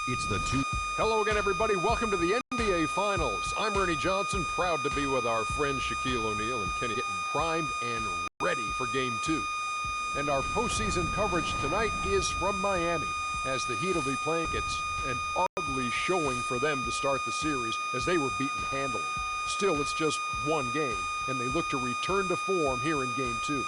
It's the two. Hello again, everybody. Welcome to the NBA Finals. I'm Ernie Johnson, proud to be with our friends Shaquille O'Neal and Kenny, getting primed and ready for Game 2. And our postseason coverage tonight is from Miami, as the Heat will be playing. It's an ugly showing for them to start the series, as they were beaten handily. Still, it's just one game, and they look to return to form here in Game 2.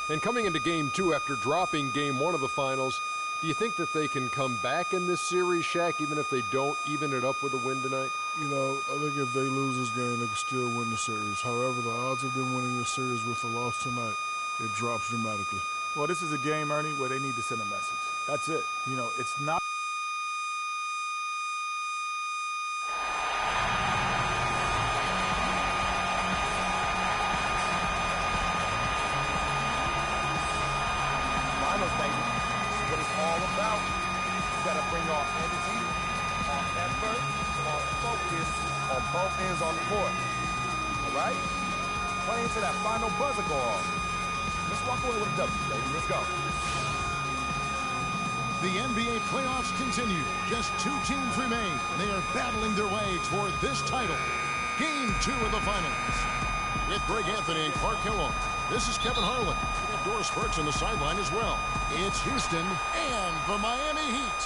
And coming into Game 2 after dropping Game 1 of the Finals, do you think that they can come back in this series, Shaq, even if they don't even it up with a win tonight? You know, I think if they lose this game, they can still win the series. However, the odds of them winning this series with a loss tonight, it drops dramatically. Well, this is a game, Ernie, where they need to send a message. That's it. You know, it's not. Finals, baby. This is what it's all about. You gotta bring your energy, our effort, our focus on both ends on the court. All right? Play into that final buzzer go off. Let's walk away with a W, baby. Let's go. The NBA playoffs continue. Just 2 teams remain. They are battling their way toward this title. Game 2 of the Finals. With Greg Anthony and Clark Kellogg, this is Kevin Harlan. We have Doris Burks on the sideline as well. It's Houston and the Miami Heat.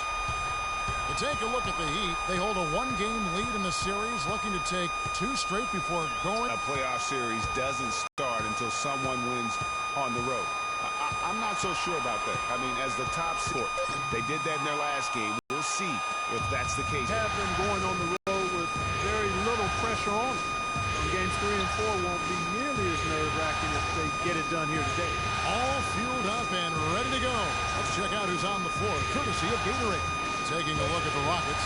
To take a look at the Heat, they hold a 1-game lead in the series, looking to take 2 straight before going. A playoff series doesn't start until someone wins on the road. I'm not so sure about that. I mean, as the top scorer, they did that in their last game. We'll see if that's the case. Have them going on the road with very little pressure on them. Games 3 and 4 won't be nearly as nerve-wracking if they get it done here today. All fueled up and ready to go. Let's check out who's on the floor, courtesy of Gatorade. Taking a look at the Rockets.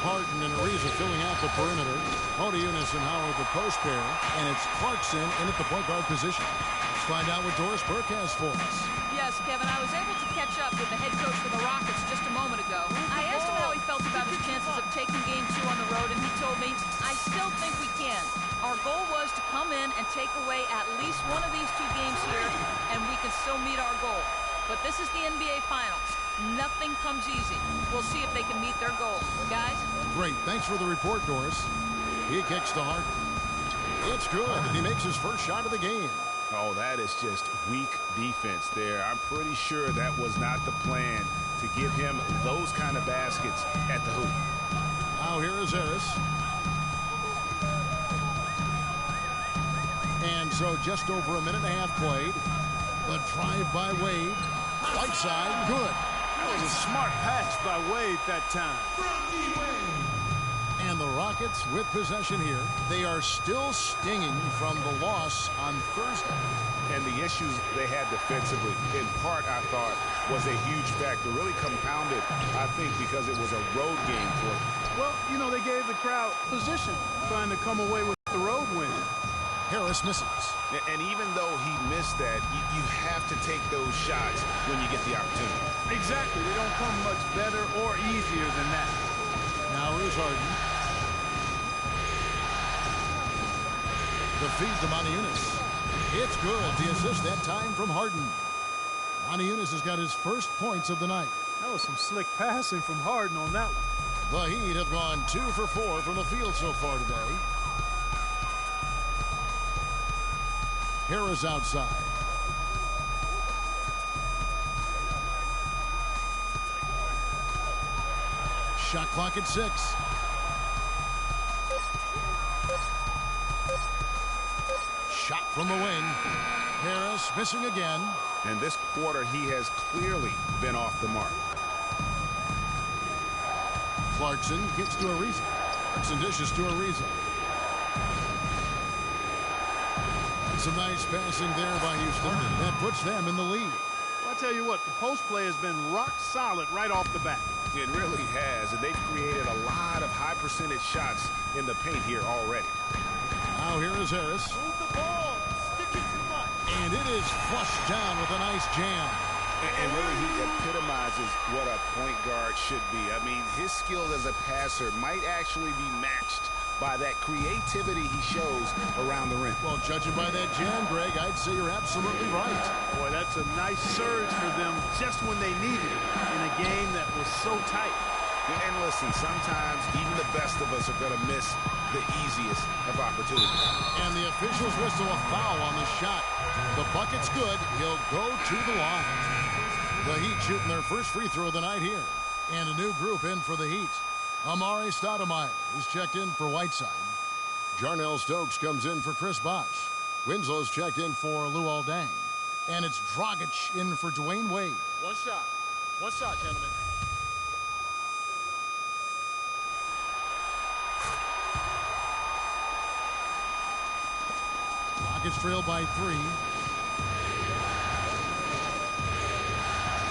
Harden and Ariza filling out the perimeter. Monteandcorey and Howard the post pair. And it's Clarkson in at the point guard position. Let's find out what Doris Burke has for us. Yes, Kevin, I was able to catch up with the head coach for the Rockets just a moment ago. I asked him how he felt about his chances of taking Game 2 on the road, and he told me, I still think we can. Our goal was to come in and take away at least one of these 2 games here, and we can still meet our goal. But this is the NBA Finals. Nothing comes easy. We'll see if they can meet their goal. Guys? Great. Thanks for the report, Doris. He kicks to Harden. It's good, and he makes his first shot of the game. Oh, that is just weak defense there. I'm pretty sure that was not the plan to give him those kind of baskets at the hoop. Now here is Harris. And so just over a minute and a half played. The drive by Wade. Right side, good. That was a smart pass by Wade that time. And the Rockets with possession here. They are still stinging from the loss on Thursday. And the issues they had defensively, in part, I thought, was a huge factor. Really compounded, I think, because it was a road game for them. Well, you know, they gave the crowd position, trying to come away with the road win. Harris misses. And even though he missed that, you have to take those shots when you get the opportunity. Exactly. They don't come much better or easier than that. Now here's Harden. The feed to Monteandcorey. It's good. The assist that time from Harden. Monteandcorey has got his first points of the night. That was some slick passing from Harden on that one. The Heat have gone 2 for 4 from the field so far today. Harris outside. Shot clock at 6. Shot from the wing. Harris missing again. And this quarter, he has clearly been off the mark. Clarkson kicks to Ariza. Clarkson dishes to Ariza. Some nice passing there by Houston. That puts them in the lead. Well, I tell you what, the post play has been rock solid right off the bat. It really has, and they've created a lot of high percentage shots in the paint here already. Now here is Harris. Move the ball. Stick it too much. And it is flushed down with a nice jam. And really, he epitomizes what a point guard should be. I mean, his skill as a passer might actually be matched by that creativity he shows around the rim. Well, judging by that jam, Greg, I'd say you're absolutely right. Boy, that's a nice surge for them just when they needed it in a game that was so tight. And listen, sometimes even the best of us are going to miss the easiest of opportunities. And the officials whistle a foul on the shot. The bucket's good. He'll go to the line. The Heat shooting their first free throw of the night here. And a new group in for the Heat. Amari Stoudemire is checked in for Whiteside. Jarnell Stokes comes in for Chris Bosh. Winslow's checked in for Luol Deng. And it's Dragic in for Dwayne Wade. One shot, gentlemen. Rockets trail by 3.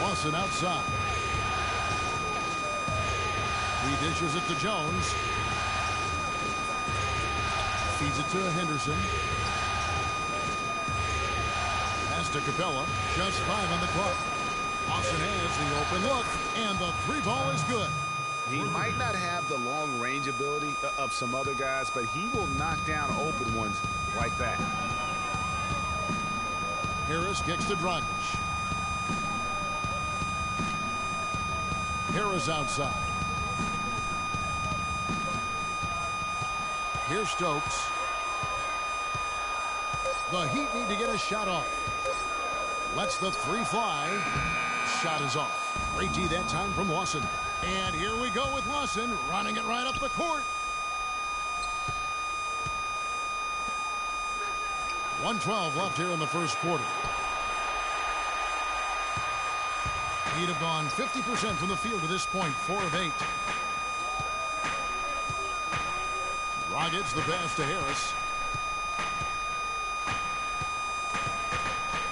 Lawson outside. He dishes it to Jones. Feeds it to Henderson. Pass to Capella. Just 5 on the clock. Lawson has the open look, and the 3 ball is good. He might not have the long-range ability of some other guys, but he will knock down open ones like that. Harris kicks to Dragic. Harris outside. Here's Stokes. The Heat need to get a shot off. Lets the 3 fly. Shot is off. Great D that time from Lawson. And here we go with Lawson running it right up the court. 1:12 left here in the first quarter. He'd have gone 50% from the field to this point, 4 of 8. Dragic the pass to Harris.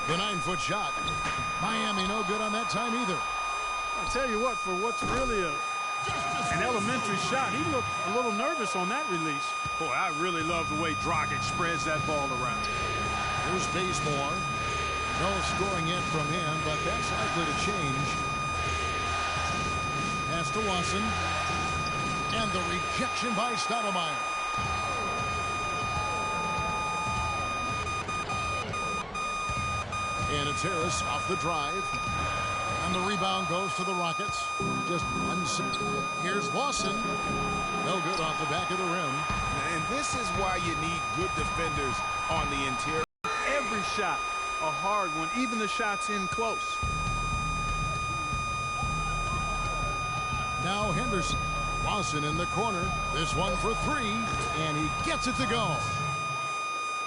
The 9-foot shot. Miami no good on that time either. I'll tell you what, for what's really an elementary shot, he looked a little nervous on that release. Boy, I really love the way Dragic spreads that ball around. Here's Bazemore. No scoring yet from him, but that's likely to change. Pass to Lawson. And the rejection by Stoudemire. And it's Harris off the drive. And the rebound goes to the Rockets. Just 1 second. Here's Lawson. No good off the back of the rim. And this is why you need good defenders on the interior. Every shot a hard one, even the shots in close. Now Henderson. Lawson in the corner. This one for 3. And he gets it to go.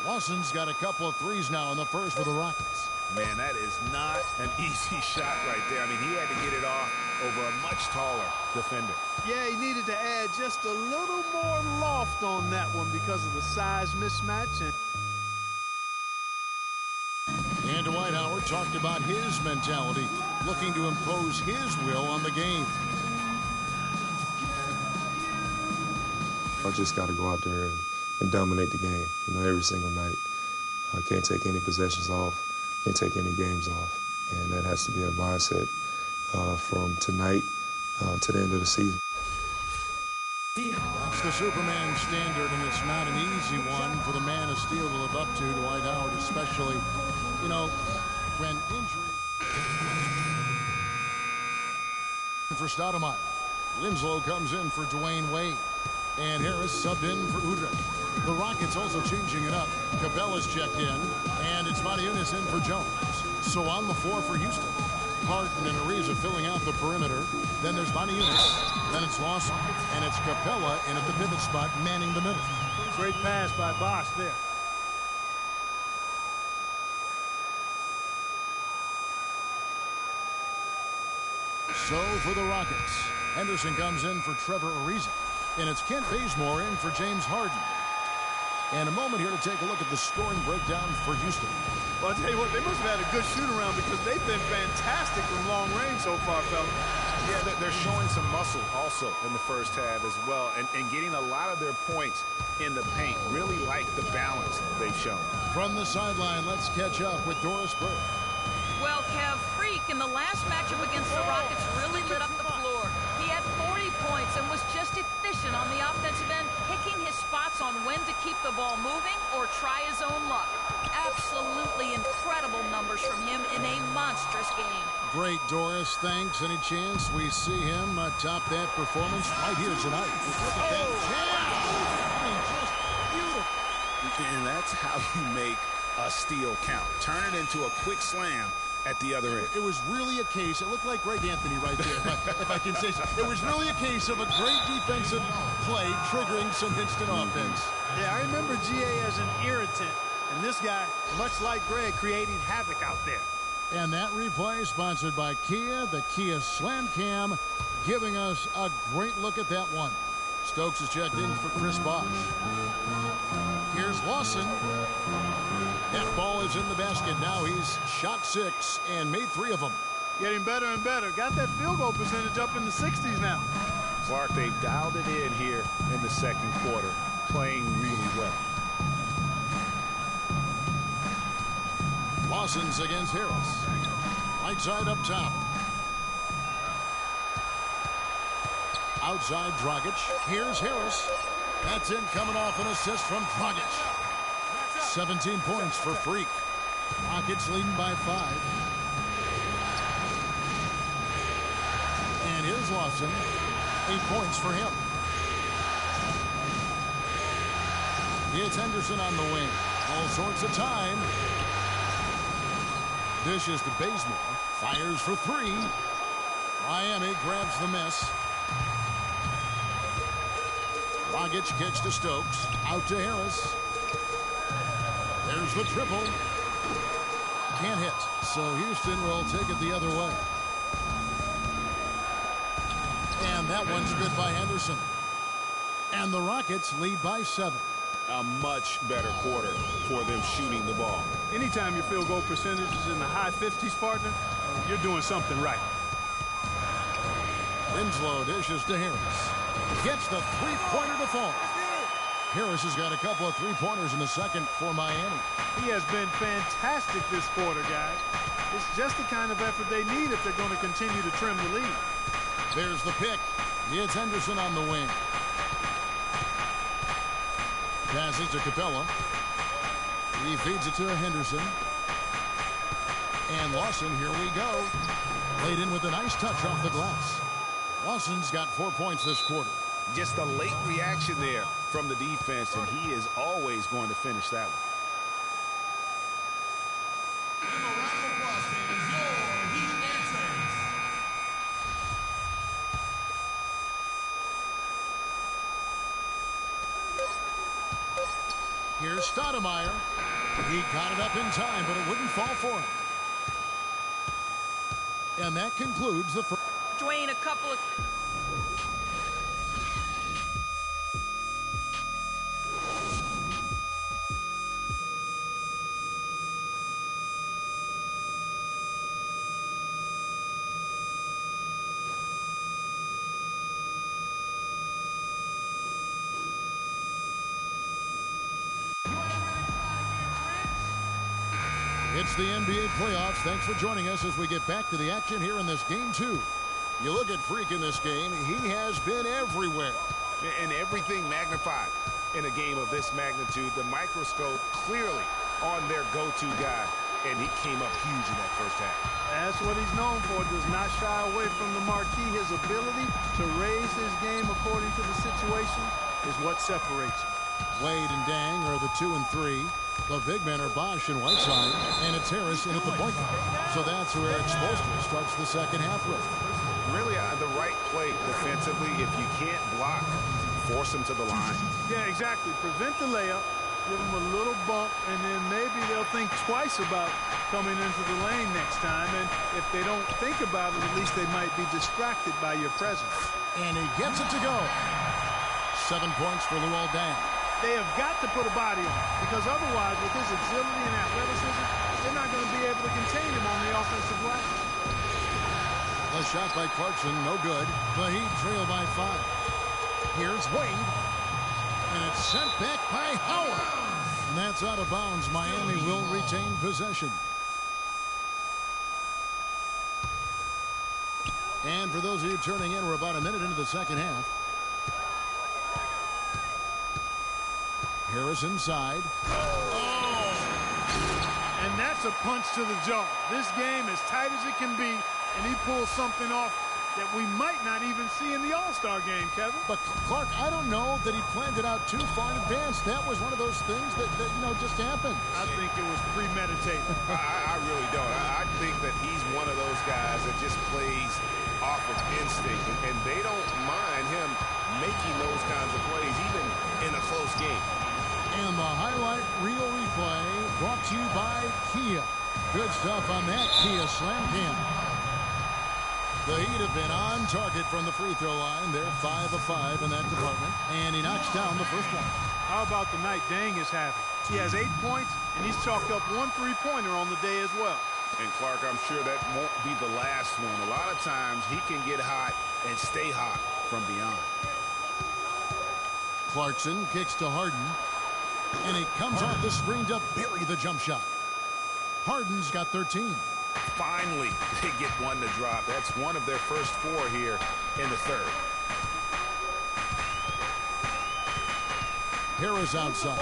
Lawson's got a couple of threes now in the first for the Rockets. Man, that is not an easy shot right there. I mean, he had to get it off over a much taller defender. Yeah, he needed to add just a little more loft on that one because of the size mismatch. And Dwight Howard talked about his mentality, looking to impose his will on the game. I just got to go out there and dominate the game, every single night. I can't take any possessions off. Can't take any games off. And that has to be a mindset from tonight to the end of the season. That's the Superman standard, and it's not an easy one for the man of steel to live up to, Dwight Howard especially, when injury. For Stoudemire. Winslow comes in for Dwayne Wade. And Harris subbed in for Udrih. The Rockets also changing it up. Capella's checked in, and it's Monteandcorey in for Jones. So on the floor for Houston. Harden and Ariza filling out the perimeter. Then there's Monteandcorey. Then it's Lawson. And it's Capella in at the pivot spot, manning the middle. Great pass by Bosh there. So for the Rockets, Henderson comes in for Trevor Ariza. And it's Kent Bazemore in for James Harden. And a moment here to take a look at the scoring breakdown for Houston. Well, I'll tell you what, they must have had a good shoot-around because they've been fantastic from long range so far, fella. Yeah, they're showing some muscle also in the first half as well, and getting a lot of their points in the paint. Really like the balance they've shown. From the sideline, let's catch up with Doris Burke. Well, Kev, Freak in the last matchup against the Rockets really lit up the floor. He had 40 points and was just efficient on the offensive end, picking his spots on when to keep the ball moving or try his own luck. Absolutely incredible numbers from him in a monstrous game. Great, Doris. Thanks. Any chance we see him top that performance right here tonight? Look at that jam. I mean, just beautiful. And that's how you make a steal count. Turn it into a quick slam at the other end. It was really a case. It looked like Greg Anthony right there, if I can say so. It was really a case of a great defensive play triggering some instant offense. Yeah, I remember GA as an irritant, and this guy, much like Greg, creating havoc out there. And that replay sponsored by Kia, the Kia Slam Cam, giving us a great look at that one. Stokes is checked in for Chris Bosh. Here's Lawson. That ball is in the basket. Now he's shot 6 and made 3 of them. Getting better and better. Got that field goal percentage up in the 60s now. Clark, they've dialed it in here in the second quarter, playing really well. Lawson's against Harris. Right side up top. Outside Dragic. Here's Harris. That's in, coming off an assist from Dragic. 17 points for Freak. Rockets leading by 5. And here's Lawson. 8 points for him. It's Henderson on the wing. All sorts of time. Dishes to Bazemore. Fires for 3. Miami grabs the miss. Dragic kicks to Stokes. Out to Harris. There's the triple. Can't hit. So Houston will take it the other way. And that one's good by Henderson. And the Rockets lead by 7. A much better quarter for them shooting the ball. Anytime your field goal percentage is in the high 50s, partner, you're doing something right. Winslow dishes to Harris. Gets the three-pointer to fall. Harris has got a couple of three-pointers in the second for Miami. He has been fantastic this quarter, guys. It's just the kind of effort they need if they're going to continue to trim the lead. There's the pick. It's Henderson on the wing. Passes to Capella. He feeds it to Henderson. And Lawson, here we go. Laid in with a nice touch off the glass. Lawson's got 4 points this quarter. Just a late reaction there from the defense, and he is always going to finish that one. Here's Stoudemire. He got it up in time, but it wouldn't fall for him. And that concludes the first. Dwayne, a couple of... It's the NBA playoffs. Thanks for joining us as we get back to the action here in this game 2. You look at Freak in this game, he has been everywhere. And everything magnified in a game of this magnitude. The microscope clearly on their go-to guy, and he came up huge in that first half. That's what he's known for. Does not shy away from the marquee. His ability to raise his game according to the situation is what separates him. Wade and Dang are the 2 and 3. The big men are Bosh and Whiteside, and it's Harris in at the point guard. So that's who Eric Spoelstra starts the second half with. Really the right play defensively. If you can't block, force them to the line. Yeah, exactly. Prevent the layup, give them a little bump, and then maybe they'll think twice about coming into the lane next time. And if they don't think about it, at least they might be distracted by your presence. And he gets it to go. 7 points for Luol Deng. They have got to put a body on, because otherwise, with his agility and athleticism, they're not going to be able to contain him on the offensive glass. The shot by Clarkson, no good. The Heat trail by 5. Here's Wade. And it's sent back by Howard. And that's out of bounds. Miami will retain possession. And for those of you turning in, we're about a minute into the second half. Harris inside. Oh! And that's a punch to the jaw. This game, as tight as it can be, and he pulls something off that we might not even see in the All-Star game, Kevin. But, Clark, I don't know that he planned it out too far in advance. That was one of those things that just happened. I think it was premeditated. I really don't. I think that he's one of those guys that just plays off of instinct, and they don't mind him making those kinds of plays, even in a close game. And the highlight reel replay brought to you by Kia. Good stuff on that Kia Slam Cam. The Heat have been on target from the free throw line. They're 5 of 5 in that department. And he knocks down the first one. How about the night Dang is having? He has 8 points, and he's chalked up 1 3-pointer on the day as well. And, Clark, I'm sure that won't be the last one. A lot of times he can get hot and stay hot from beyond. Clarkson kicks to Harden. And he comes off the screen to bury the jump shot. Harden's got 13. Finally, they get one to drop. That's one of their first 4 here in the third. Harris outside.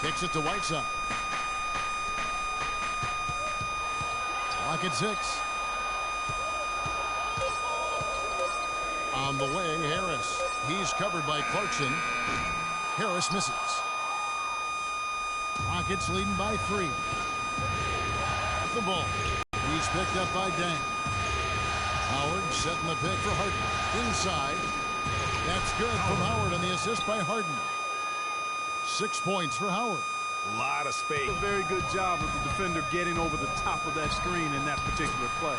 Kicks it to Whiteside. Clock at 6. On the way, Harris. He's covered by Clarkson. Harris misses. Rockets leading by 3. The ball. He's picked up by Dang. Howard setting the pick for Harden. Inside. That's good from Howard on the assist by Harden. 6 points for Howard. A lot of space. A very good job of the defender getting over the top of that screen in that particular play.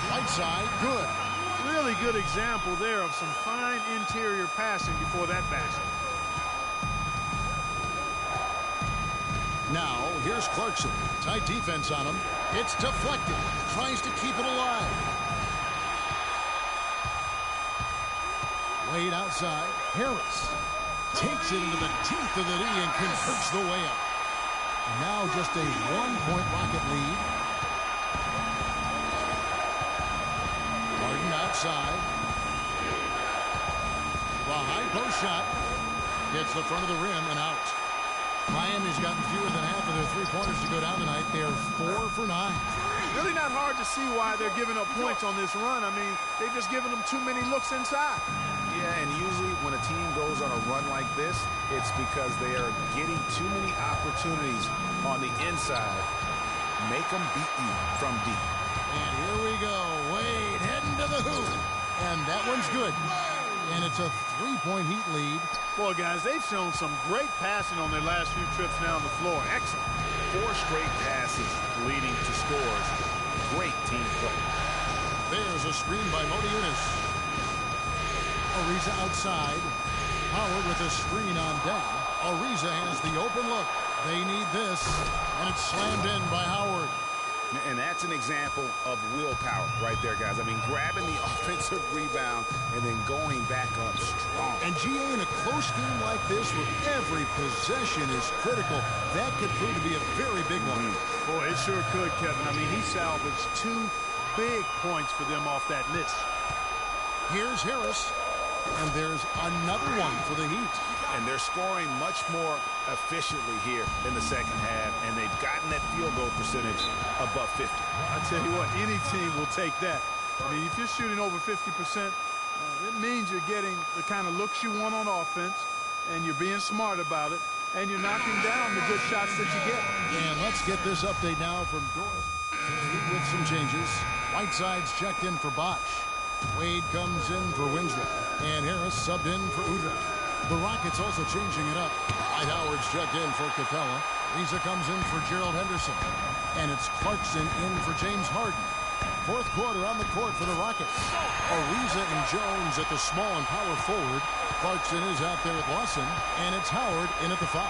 Whiteside, good. Really good example there of some fine interior passing before that basket. Now, here's Clarkson. Tight defense on him. It's deflected. Tries to keep it alive. Wade outside. Harris takes it into the teeth of the D and converts the way up. Now just a 1-point Rocket lead. Harden outside. The high post shot hits the front of the rim and out. Miami's gotten fewer than half of their three-pointers to go down tonight. They are 4 for 9. Really not hard to see why they're giving up points on this run. I mean, they've just given them too many looks inside. Yeah, and usually when a team goes on a run like this, it's because they are getting too many opportunities on the inside. Make them beat you from deep. And here we go. Wade heading to the hoop. And that one's good. And it's a 3-point Heat lead. Boy, guys, they've shown some great passing on their last few trips down the floor. Excellent. 4 straight passes leading to scores. Great team play. There's a screen by Modiunas. Ariza outside. Howard with a screen on down. Ariza has the open look. They need this. And it's slammed in by Howard. And that's an example of willpower right there, guys. I mean, grabbing the offensive rebound and then going back up strong. And GA, in a close game like this where every possession is critical, that could prove to be a very big one. Boy, it sure could, Kevin. I mean, he salvaged 2 big points for them off that miss. Here's Harris. And there's another one for the Heat. And they're scoring much more efficiently here in the second half, and they've gotten that field goal percentage above 50. I tell you what, any team will take that. I mean, if you're shooting over 50%, it means you're getting the kind of looks you want on offense, and you're being smart about it, and you're knocking down the good shots that you get. And let's get this update now from Doris with some changes. Whiteside's checked in for Bosch. Wade comes in for Winslow. And Harris subbed in for Udrih. The Rockets also changing it up. Dwight Howard's checked in for Capella. Riza comes in for Gerald Henderson. And it's Clarkson in for James Harden. Fourth quarter on the court for the Rockets. Ariza and Jones at the small and power forward. Clarkson is out there with Lawson. And it's Howard in at the 5.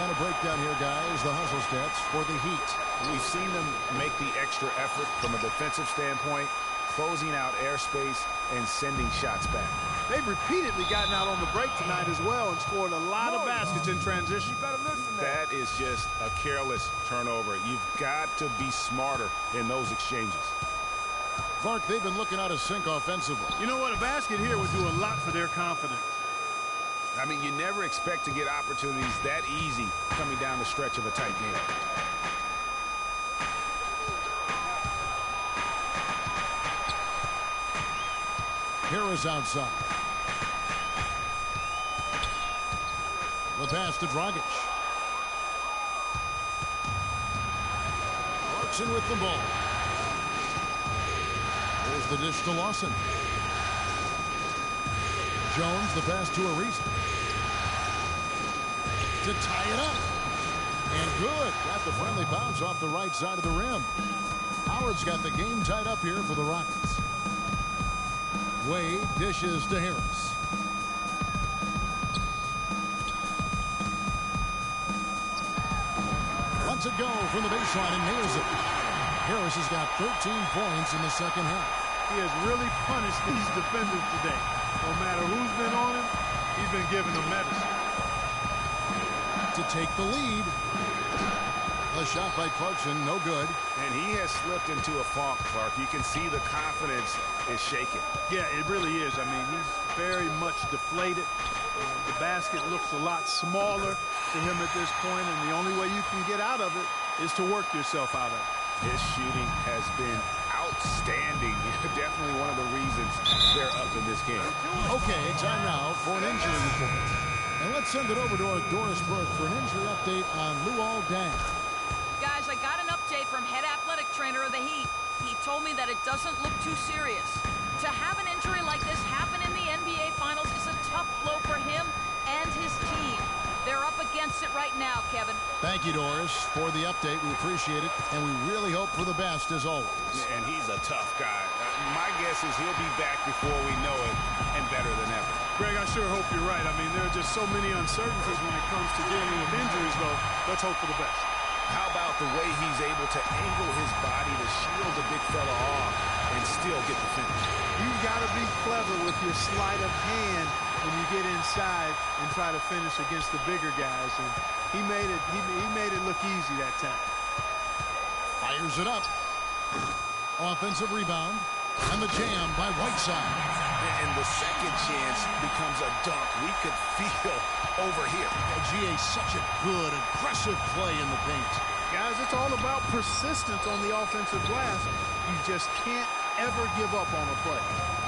And a breakdown here, guys. The hustle stats for the Heat. We've seen them make the extra effort from a defensive standpoint, closing out airspace and sending shots back. They've repeatedly gotten out on the break tonight as well and scored a lot of baskets in transition. That is just a careless turnover. You've got to be smarter in those exchanges. Clark, they've been looking out of sync offensively. You know what? A basket here would do a lot for their confidence. I mean, you never expect to get opportunities that easy coming down the stretch of a tight game. Harris outside. The pass to Dragic. Clarkson with the ball. There's the dish to Lawson. Jones, the pass to Ariza. To tie it up. And good. Got the friendly bounce off the right side of the rim. Howard's got the game tied up here for the Rockets. Wade dishes to Harris. Lets it go from the baseline and nails it. Harris has got 13 points in the second half. He has really punished these defenders today. No matter who's been on him, he's been giving them medicine. To take the lead. A shot by Clarkson, no good. And he has slipped into a funk, Clark. You can see the confidence is shaken. Yeah, it really is. I mean, he's very much deflated. The basket looks a lot smaller to him at this point, and the only way you can get out of it is to work yourself out of it. His shooting has been outstanding. Definitely one of the reasons they're up in this game. Okay, time now for an injury report. And let's send it over to our Doris Burke for an injury update on Luol Deng. Guys, I got an update from head athletic trainer of the Heat. He told me that it doesn't look too serious. To have an injury like this happen in the NBA Finals is a tough blow for him and his team. They're up against it right now, Kevin. Thank you, Doris, for the update. We appreciate it, and we really hope for the best as always. And he's a tough guy. My guess is he'll be back before we know it, and better than ever. Greg, I sure hope you're right. I mean, there are just so many uncertainties when it comes to dealing with injuries, though. Let's hope for the best. How about the way he's able to angle his body to shield the big fella off and still get the finish? You've got to be clever with your sleight of hand when you get inside and try to finish against the bigger guys. And he made it look easy that time. Fires it up. Offensive rebound. And the jam by Whiteside. And the second chance becomes a dunk. We could feel over here. GA, such a good, aggressive play in the paint. Guys, it's all about persistence on the offensive glass. You just can't ever give up on a play.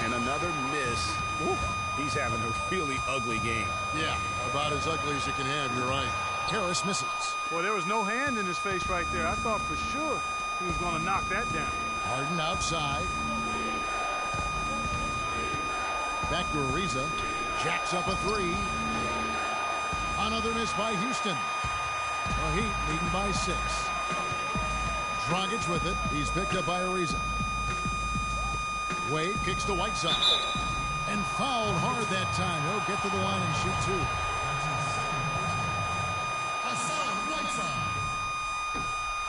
And another miss. Ooh, he's having a really ugly game. Yeah, about as ugly as you can have, you're right. Harris misses. Well, there was no hand in his face right there. I thought for sure he was going to knock that down. Harden outside. Back to Ariza. Jacks up a three. Another miss by Houston. The Heat leading by 6. Dragic with it. He's picked up by Ariza. Wade kicks to Whiteside. And fouled hard that time. He'll get to the line and shoot 2.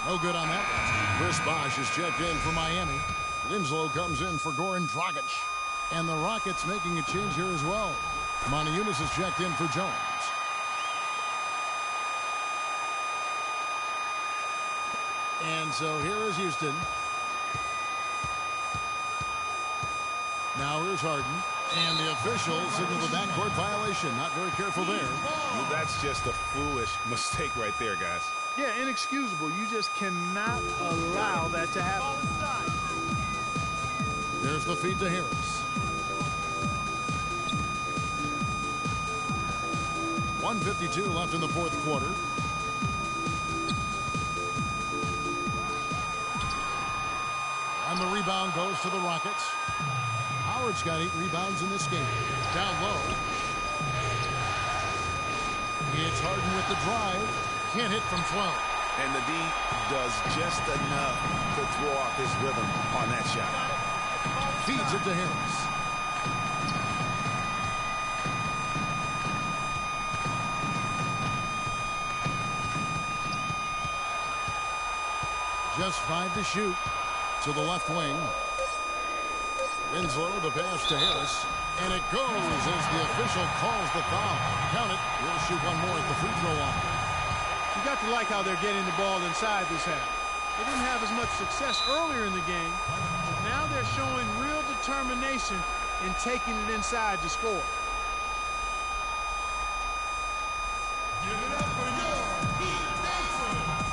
No good on that one. Chris Bosh is checked in for Miami. Winslow comes in for Goran Dragic. And the Rockets making a change here as well. Monteandcorey is checked in for Jones. And so here is Houston. Now here's Harden. And the official signaled the backcourt violation. Not very careful there. Well, that's just a foolish mistake right there, guys. Yeah, inexcusable. You just cannot allow that to happen. There's the feed to Harris. 1:52 left in the fourth quarter. And the rebound goes to the Rockets. Howard's got 8 rebounds in this game. Down low. It's Harden with the drive. Can't hit from 12. And the D does just enough to throw off his rhythm on that shot. Feeds it to Harris. Just 5 to shoot. To the left wing. Winslow, the pass to Harris. And it goes as the official calls the foul. Count it. We'll shoot one more at the free throw line. You got to like how they're getting the ball inside this half. They didn't have as much success earlier in the game, but now they're showing real determination in taking it inside to score. Give it up for your Heat Dancers.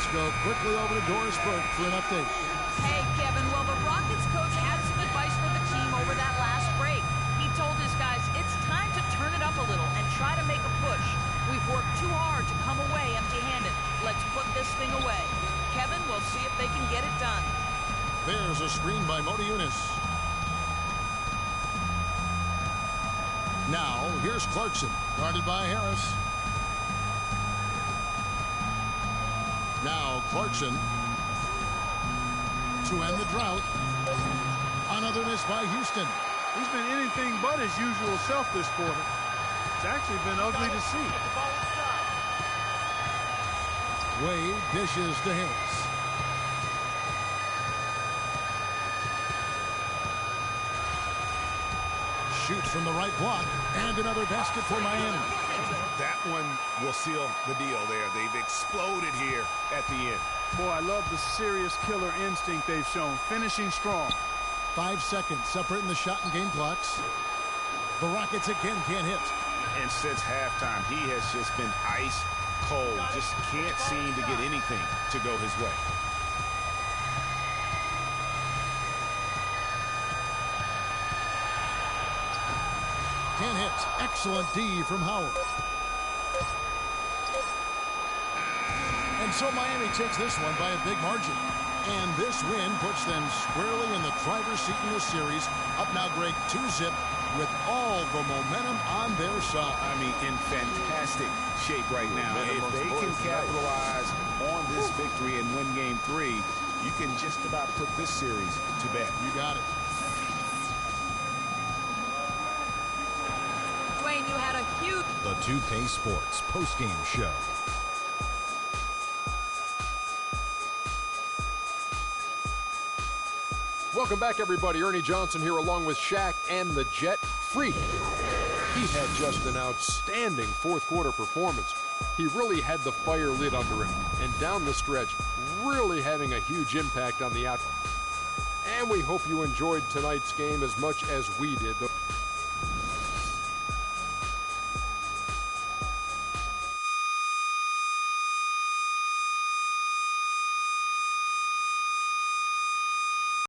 Let's go quickly over to Doris Burke for an update. Hey, Kevin. Well, the Rockets coach had some advice for the team over that last break. He told his guys it's time to turn it up a little and try to make a push. We've worked too hard to come away empty-handed. Let's put this thing away. Kevin, we'll see if they can get it done. There's a screen by Modi Yunus. Now, here's Clarkson, guarded by Harris. Now, Clarkson to end the drought. Another miss by Houston. He's been anything but his usual self this quarter. It's actually been ugly to see. Wade dishes to Harris. Shoots from the right block, and another basket for Miami. That one will seal the deal there. They've exploded here at the end. Boy, I love the serious killer instinct they've shown, finishing strong. 5 seconds separating the shot and game clocks. The Rockets again can't hit. And since halftime, he has just been ice cold. Just can't seem to get anything to go his way. Can't hit. Excellent D from Howard. And so Miami takes this one by a big margin. And this win puts them squarely in the driver's seat in the series. Up now, Greg, 2-zip with all the momentum on their side. I mean, in fantastic shape right now. If they can capitalize on this victory and win Game 3, you can just about put this series to bed. You got it. Dwayne, you had a huge... The 2K Sports postgame show. Welcome back, everybody. Ernie Johnson here along with Shaq and the Jet Freak. He had just an outstanding fourth quarter performance. He really had the fire lit under him, and down the stretch, really having a huge impact on the outcome. And we hope you enjoyed tonight's game as much as we did.